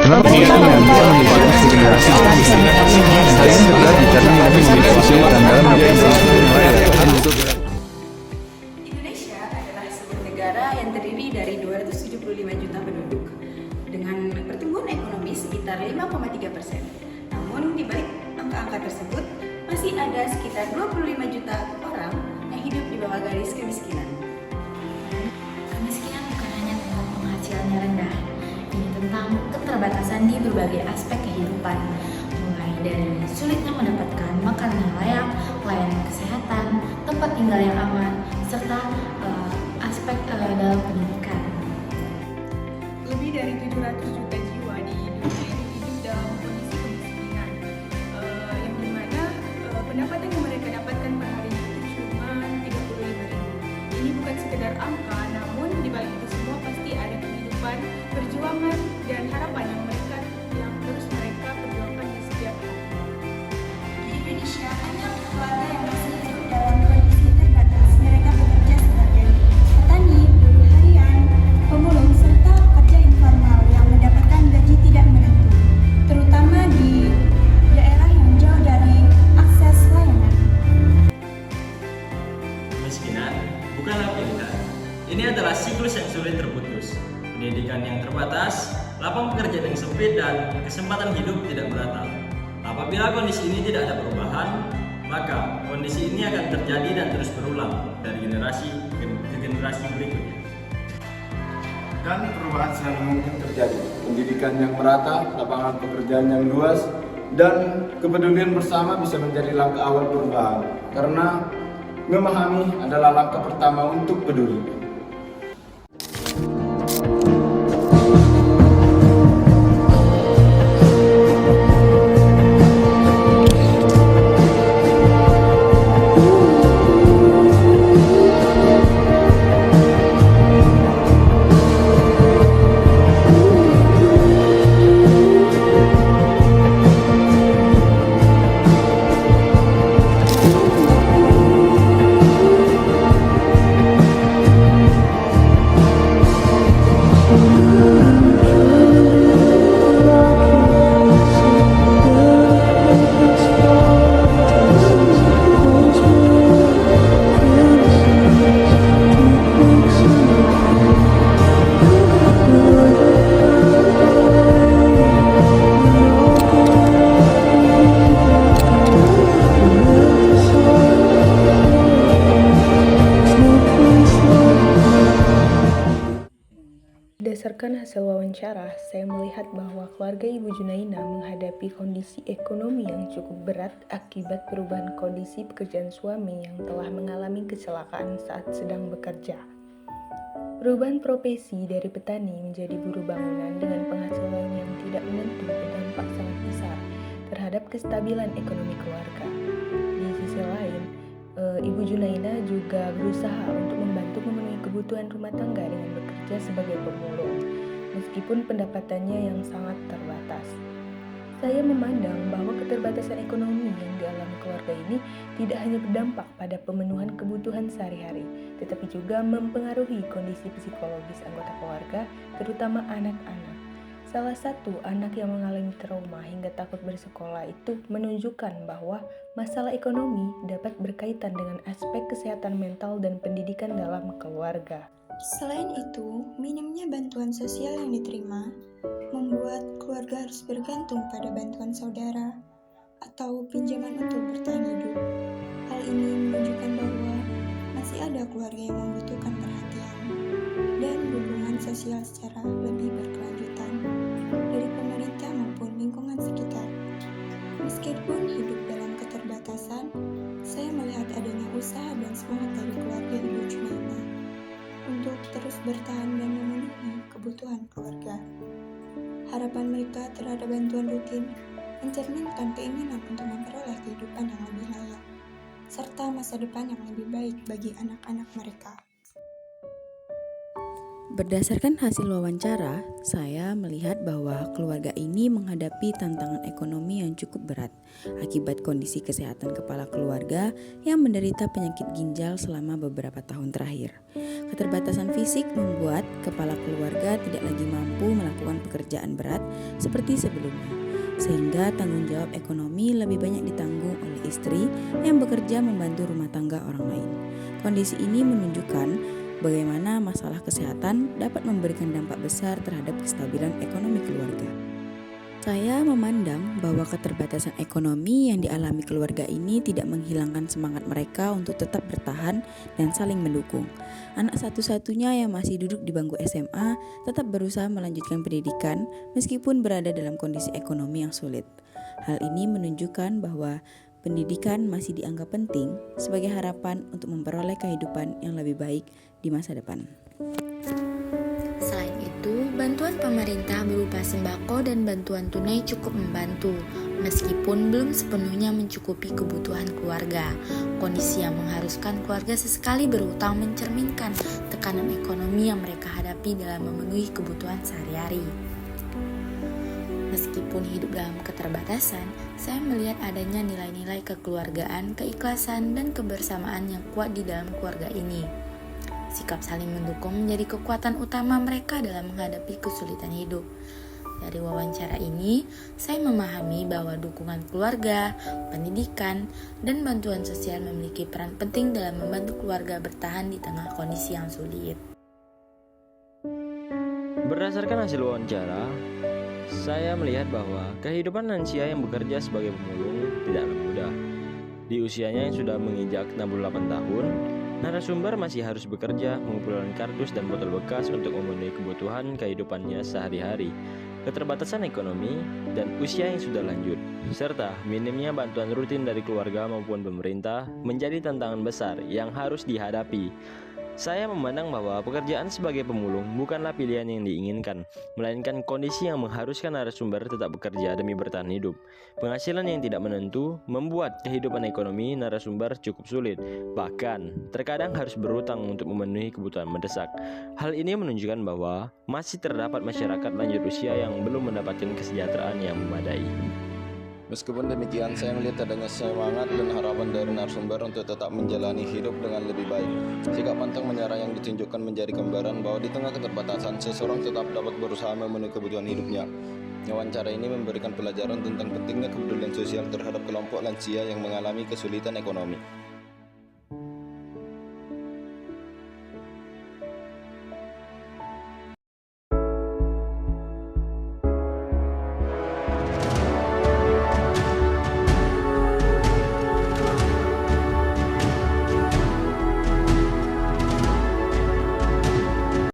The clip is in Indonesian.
pendidikan yang bisa menjadi generasi hal ini terjadi karena kami memiliki kesulitan dalam Indonesia adalah sebuah negara yang terdiri dari 275 juta penduduk dengan pertumbuhan ekonomi sekitar 5,3%. Namun di balik angka-angka tersebut masih ada sekitar 25 juta orang yang hidup di bawah garis kemiskinan. Kemiskinan bukan hanya tentang penghasilannya rendah, ini tentang keterbatasan di berbagai aspek kehidupan, mulai dari sulitnya mendapatkan makanan yang layak, layanan kesehatan, tempat tinggal yang aman, serta aspek dalam pendidikan. Lebih dari 700 juta jiwa di dunia ini hidup dalam kondisi kemiskinan, yang dimana pendapatan yang mereka dapatkan per hari itu cuma 35.000. Ini bukan sekedar angka, namun di balik itu semua pasti ada kehidupan, perjuangan, dan harapan yang terus mereka perjuangkan di setiap hari. Di Indonesia, banyak keluarga yang masih hidup dalam kondisi terbatas. Mereka bekerja sebagai petani, buruh harian, pemulung, serta pekerja informal yang mendapatkan gaji tidak menentu, terutama di daerah yang jauh dari akses layanan. Kemiskinan bukanlah pilihan. Ini adalah siklus yang sulit terputus. Pendidikan yang terbatas, lapangan pekerjaan yang sempit, dan kesempatan hidup tidak merata. Apabila kondisi ini tidak ada perubahan, maka kondisi ini akan terjadi dan terus berulang dari generasi ke generasi berikutnya. Dan perubahan selalu mungkin terjadi. Pendidikan yang merata, lapangan pekerjaan yang luas, dan kepedulian bersama bisa menjadi langkah awal perubahan. Karena memahami adalah langkah pertama untuk peduli. Berdasarkan hasil wawancara, saya melihat bahwa keluarga Ibu Junaina menghadapi kondisi ekonomi yang cukup berat akibat perubahan kondisi pekerjaan suami yang telah mengalami kecelakaan saat sedang bekerja. Perubahan profesi dari petani menjadi buruh bangunan dengan penghasilan yang tidak menentu berdampak sangat besar terhadap kestabilan ekonomi keluarga. Di sisi lain, Ibu Junaina juga berusaha untuk membantu memenuhi kebutuhan rumah tangga dengan bekerja sebagai pemulung, meskipun pendapatannya yang sangat terbatas. Saya memandang bahwa keterbatasan ekonomi yang dialami keluarga ini tidak hanya berdampak pada pemenuhan kebutuhan sehari-hari, tetapi juga mempengaruhi kondisi psikologis anggota keluarga, terutama anak-anak. Salah satu anak yang mengalami trauma hingga takut bersekolah itu menunjukkan bahwa masalah ekonomi dapat berkaitan dengan aspek kesehatan mental dan pendidikan dalam keluarga. Selain itu, minimnya bantuan sosial yang diterima membuat keluarga harus bergantung pada bantuan saudara atau pinjaman untuk bertahan hidup. Hal ini menunjukkan bahwa masih ada keluarga yang membutuhkan perhatian dan dukungan sosial secara lebih berkelanjutan dari pemerintah maupun lingkungan sekitar. Meskipun hidup dalam keterbatasan, saya melihat adanya usaha dan semangat dari keluarga Ibu Junaina untuk terus bertahan dan memenuhi kebutuhan keluarga. Harapan mereka terhadap bantuan rutin mencerminkan keinginan untuk memperoleh kehidupan yang lebih layak, serta masa depan yang lebih baik bagi anak-anak mereka. Berdasarkan hasil wawancara, saya melihat bahwa keluarga ini menghadapi tantangan ekonomi yang cukup berat akibat kondisi kesehatan kepala keluarga yang menderita penyakit ginjal selama beberapa tahun terakhir. Keterbatasan fisik membuat kepala keluarga tidak lagi mampu melakukan pekerjaan berat seperti sebelumnya, sehingga tanggung jawab ekonomi lebih banyak ditanggung oleh istri yang bekerja membantu rumah tangga orang lain. Kondisi ini menunjukkan bagaimana masalah kesehatan dapat memberikan dampak besar terhadap kestabilan ekonomi keluarga. Saya memandang bahwa keterbatasan ekonomi yang dialami keluarga ini tidak menghilangkan semangat mereka untuk tetap bertahan dan saling mendukung. Anak satu-satunya yang masih duduk di bangku SMA tetap berusaha melanjutkan pendidikan meskipun berada dalam kondisi ekonomi yang sulit. Hal ini menunjukkan bahwa pendidikan masih dianggap penting sebagai harapan untuk memperoleh kehidupan yang lebih baik di masa depan. Selain itu, bantuan pemerintah berupa sembako dan bantuan tunai cukup membantu, meskipun belum sepenuhnya mencukupi kebutuhan keluarga. Kondisi yang mengharuskan keluarga sesekali berutang mencerminkan tekanan ekonomi yang mereka hadapi dalam memenuhi kebutuhan sehari-hari. Meskipun hidup dalam keterbatasan, saya melihat adanya nilai-nilai kekeluargaan, keikhlasan, dan kebersamaan yang kuat di dalam keluarga ini. Sikap saling mendukung menjadi kekuatan utama mereka dalam menghadapi kesulitan hidup. Dari wawancara ini, saya memahami bahwa dukungan keluarga, pendidikan, dan bantuan sosial memiliki peran penting dalam membantu keluarga bertahan di tengah kondisi yang sulit. Berdasarkan hasil wawancara, saya melihat bahwa kehidupan lansia yang bekerja sebagai pemulung tidaklah mudah. Di usianya yang sudah menginjak 68 tahun, narasumber masih harus bekerja mengumpulkan kardus dan botol bekas untuk memenuhi kebutuhan kehidupannya sehari-hari. Keterbatasan ekonomi dan usia yang sudah lanjut, serta minimnya bantuan rutin dari keluarga maupun pemerintah menjadi tantangan besar yang harus dihadapi. Saya memandang bahwa pekerjaan sebagai pemulung bukanlah pilihan yang diinginkan, melainkan kondisi yang mengharuskan narasumber tetap bekerja demi bertahan hidup. Penghasilan yang tidak menentu membuat kehidupan ekonomi narasumber cukup sulit, bahkan terkadang harus berutang untuk memenuhi kebutuhan mendesak. Hal ini menunjukkan bahwa masih terdapat masyarakat lanjut usia yang belum mendapatkan kesejahteraan yang memadai. Meskipun demikian, saya melihat adanya semangat dan harapan dari narasumber untuk tetap menjalani hidup dengan lebih baik. Sikap pantang menyerah yang ditunjukkan menjadi gambaran bahwa di tengah keterbatasan, seseorang tetap dapat berusaha memenuhi kebutuhan hidupnya. Wawancara ini memberikan pelajaran tentang pentingnya kepedulian sosial terhadap kelompok lansia yang mengalami kesulitan ekonomi.